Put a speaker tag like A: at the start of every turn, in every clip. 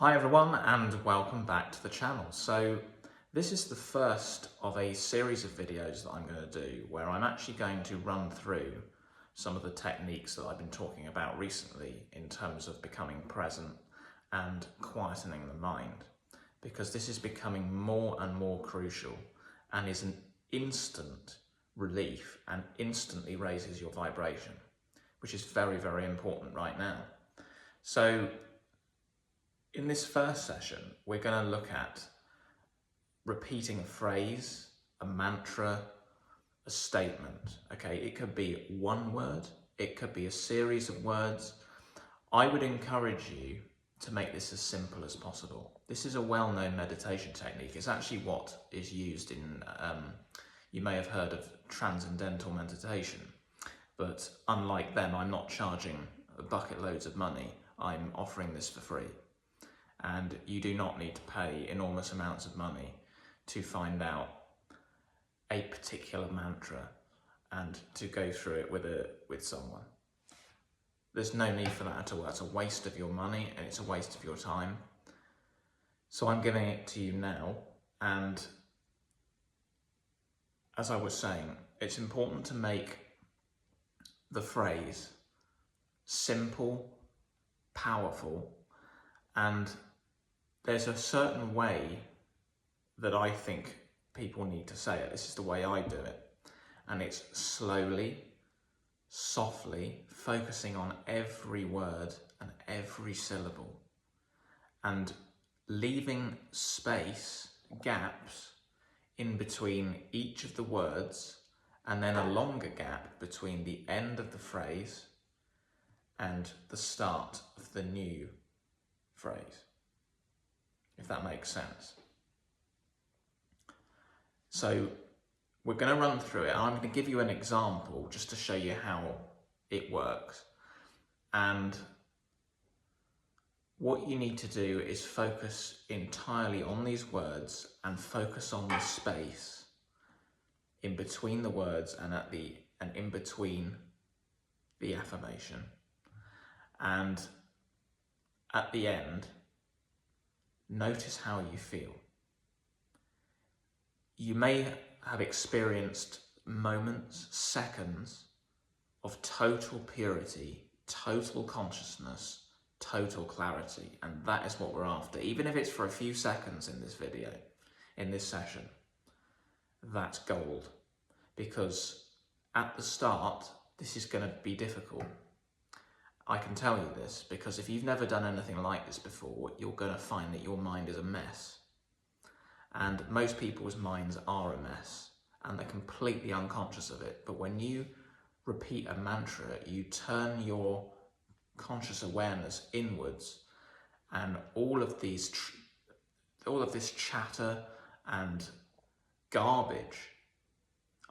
A: Hi everyone and welcome back to the channel. So this is the first of a series of videos that I'm going to do where I'm actually going to run through some of the techniques that I've been talking about recently in terms of becoming present and quietening the mind, because this is becoming more and more crucial and is an instant relief and instantly raises your vibration, which is very, very important right now. So in this first session, we're going to look at repeating a phrase, a mantra, a statement. Okay, it could be one word, it could be a series of words. I would encourage you to make this as simple as possible. This is a well-known meditation technique. It's actually what is used in, you may have heard of transcendental meditation, but unlike them, I'm not charging bucket loads of money. I'm offering this for free. And you do not need to pay enormous amounts of money to find out a particular mantra and to go through it with someone. There's no need for that at all. That's a waste of your money and it's a waste of your time. So I'm giving it to you now, and as I was saying, it's important to make the phrase simple, powerful, and there's a certain way that I think people need to say it. This is the way I do it. And it's slowly, softly, focusing on every word and every syllable, and leaving space, gaps, in between each of the words, and then a longer gap between the end of the phrase and the start of the new phrase, if that makes sense. So we're going to run through it, and I'm going to give you an example just to show you how it works. And what you need to do is focus entirely on these words and focus on the space in between the words and in between the affirmation. And at the end, notice how you feel. You may have experienced moments, seconds of total purity, total consciousness, total clarity, and that is what we're after. Even if it's for a few seconds in this video, in this session, that's gold. Because at the start, this is going to be difficult. I can tell you this because if you've never done anything like this before, you're going to find that your mind is a mess. And most people's minds are a mess and they're completely unconscious of it. But when you repeat a mantra, you turn your conscious awareness inwards, and all of this chatter and garbage,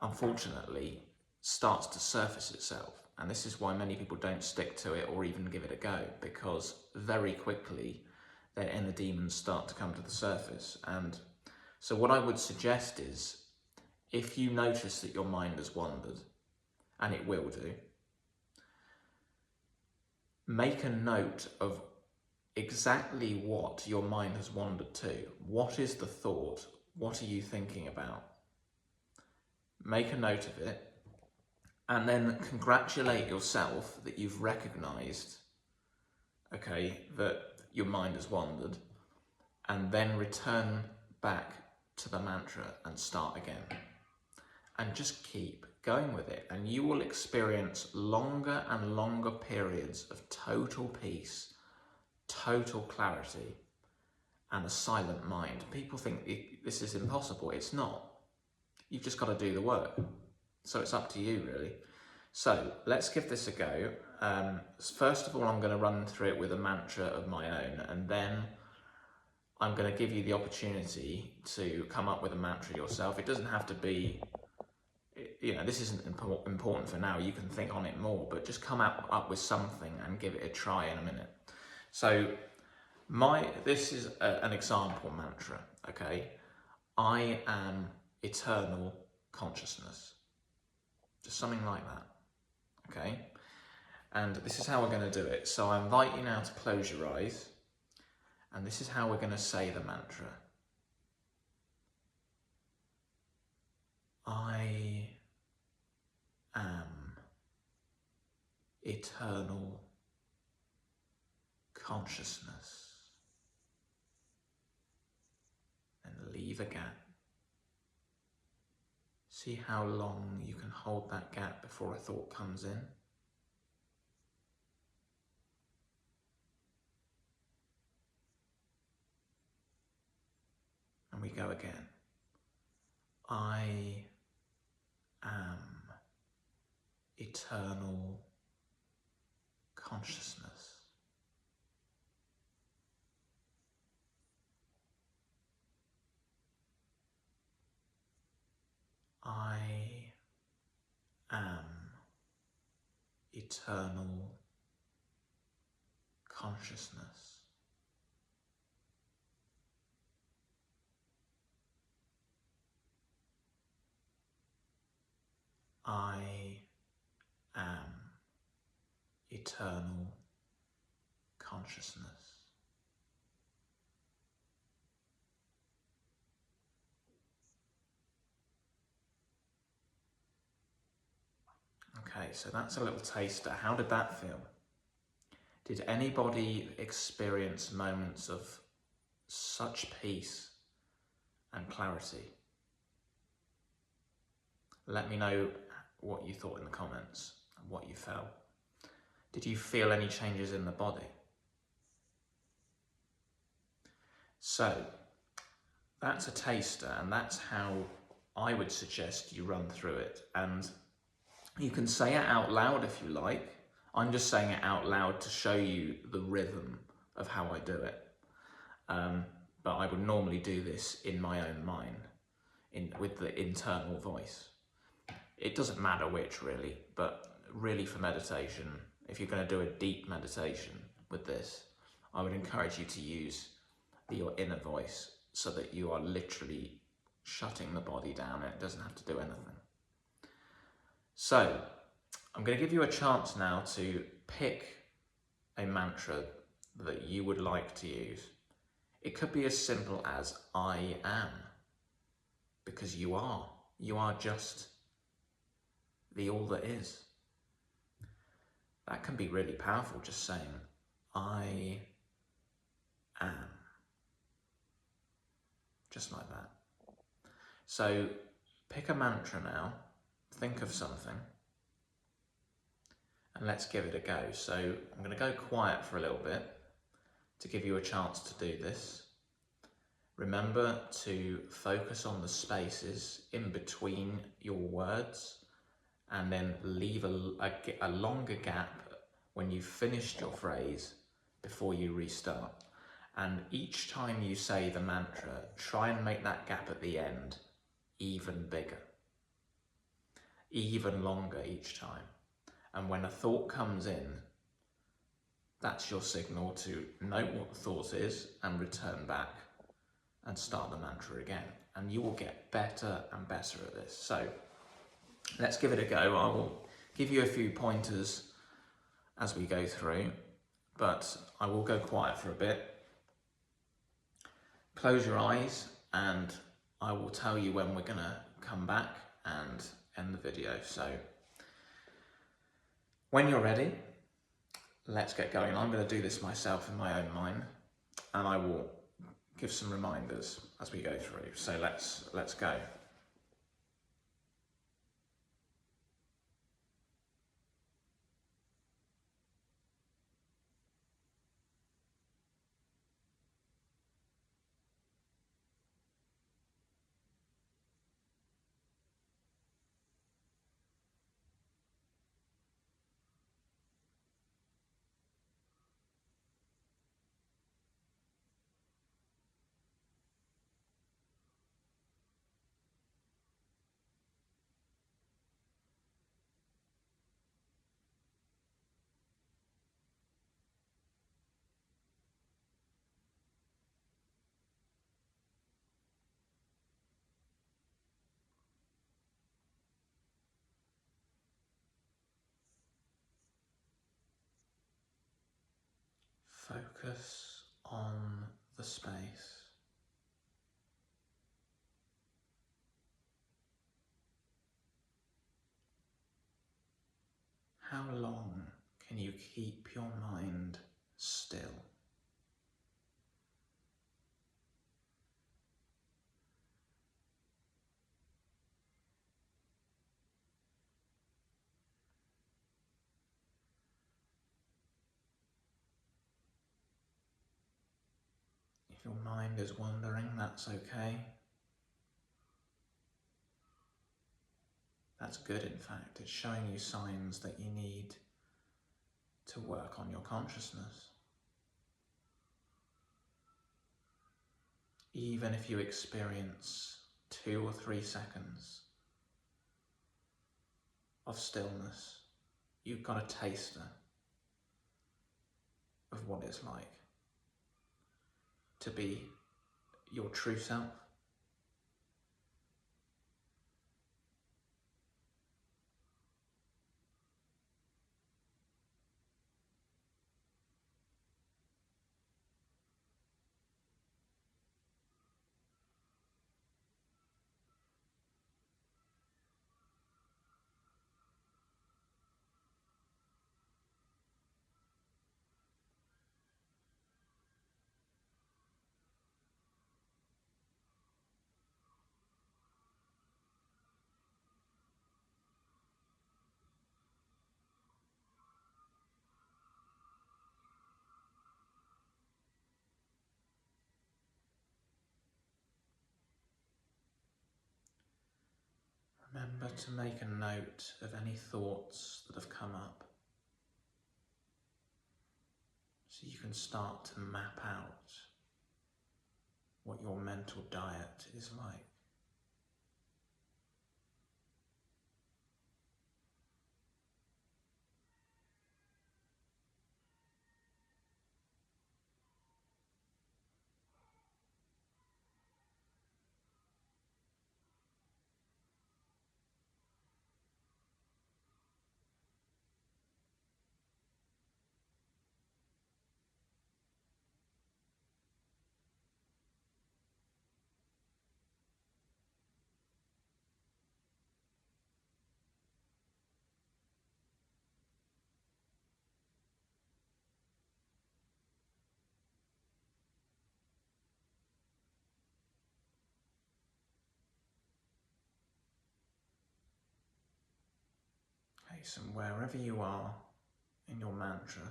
A: unfortunately, starts to surface itself. And this is why many people don't stick to it or even give it a go, because very quickly their inner demons start to come to the surface. And so what I would suggest is, if you notice that your mind has wandered, and it will do, make a note of exactly what your mind has wandered to. What is the thought? What are you thinking about? Make a note of it. And then congratulate yourself that you've recognized, okay, that your mind has wandered, and then return back to the mantra and start again. And just keep going with it, and you will experience longer and longer periods of total peace, total clarity, and a silent mind. People think this is impossible. It's not. You've just got to do the work. So it's up to you, really. So let's give this a go. First of all, I'm going to run through it with a mantra of my own, and then I'm going to give you the opportunity to come up with a mantra yourself. It doesn't have to be, this isn't important for now. You can think on it more, but just come up with something and give it a try in a minute. So this is an example mantra, okay? I am eternal consciousness. Just something like that, okay? And this is how we're going to do it. So I invite you now to close your eyes, And this is how we're going to say the mantra. I am eternal consciousness. And leave a gap. See how long you can hold that gap before a thought comes in. And we go again. I am eternal consciousness. I am eternal consciousness. I am eternal consciousness. Okay, so that's a little taster. How did that feel? Did anybody experience moments of such peace and clarity? Let me know what you thought in the comments and what you felt. Did you feel any changes in the body? So that's a taster, and that's how I would suggest you run through it. And you can say it out loud if you like. I'm just saying it out loud to show you the rhythm of how I do it. But I would normally do this in my own mind, with the internal voice. It doesn't matter which really, but really for meditation, if you're going to do a deep meditation with this, I would encourage you to use your inner voice so that you are literally shutting the body down and it doesn't have to do anything. So I'm going to give you a chance now to pick a mantra that you would like to use. It could be as simple as I am, because you are just the all that is. That can be really powerful, just saying I am, just like that. So pick a mantra now, think of something, and let's give it a go. So I'm going to go quiet for a little bit to give you a chance to do this. Remember to focus on the spaces in between your words, and then leave a longer gap when you've finished your phrase before you restart. And each time you say the mantra, try and make that gap at the end even bigger, even longer each time. And when a thought comes in, that's your signal to note what the thought is and return back and start the mantra again. And you will get better and better at this. So let's give it a go. I will give you a few pointers as we go through, but I will go quiet for a bit. Close your eyes and I will tell you when we're gonna come back and end the video. So when you're ready, let's get going. I'm gonna do this myself in my own mind, and I will give some reminders as we go through. So let's go. Focus on the space. How long can you keep your mind still? If your mind is wandering, that's okay. That's good, in fact. It's showing you signs that you need to work on your consciousness. Even if you experience 2 or 3 seconds of stillness, you've got a taster of what it's like to be your true self. Remember to make a note of any thoughts that have come up, so you can start to map out what your mental diet is like. Okay, so wherever you are in your mantra,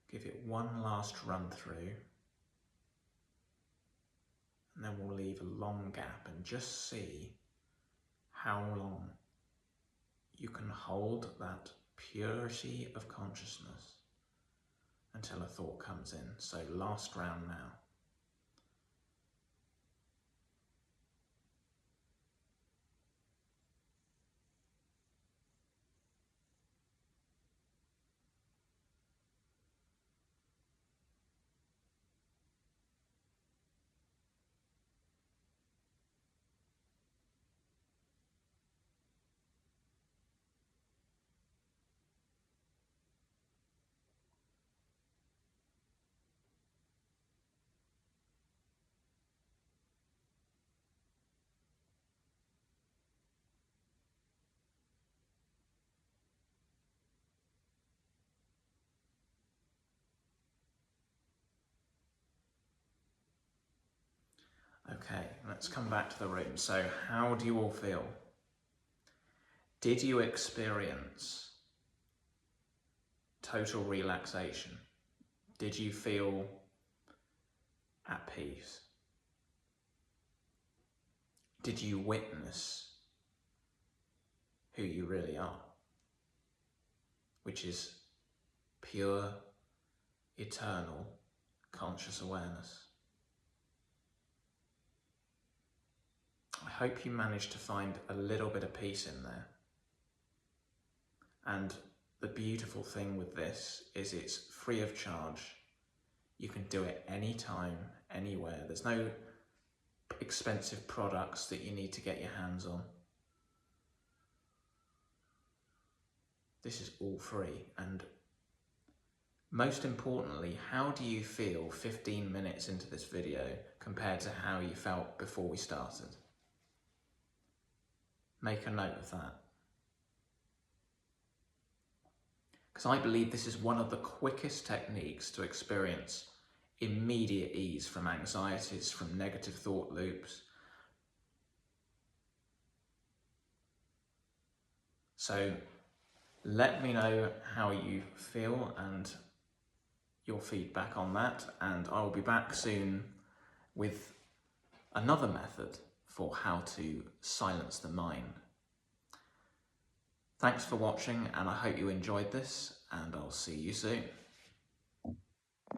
A: give it one last run through, and then we'll leave a long gap and just see how long you can hold that purity of consciousness until a thought comes in. So last round now. Okay, let's come back to the room. So how do you all feel? Did you experience total relaxation? Did you feel at peace? Did you witness who you really are, which is pure, eternal, conscious awareness? I hope you managed to find a little bit of peace in there. And the beautiful thing with this is it's free of charge. You can do it anytime, anywhere. There's no expensive products that you need to get your hands on. This is all free, and Most importantly, how do you feel 15 minutes into this video compared to how you felt before we started? Make a note of that. Because I believe this is one of the quickest techniques to experience immediate ease from anxieties, from negative thought loops. So let me know how you feel and your feedback on that, and I will be back soon with another method for how to silence the mind. Thanks for watching, and I hope you enjoyed this, and I'll see you soon.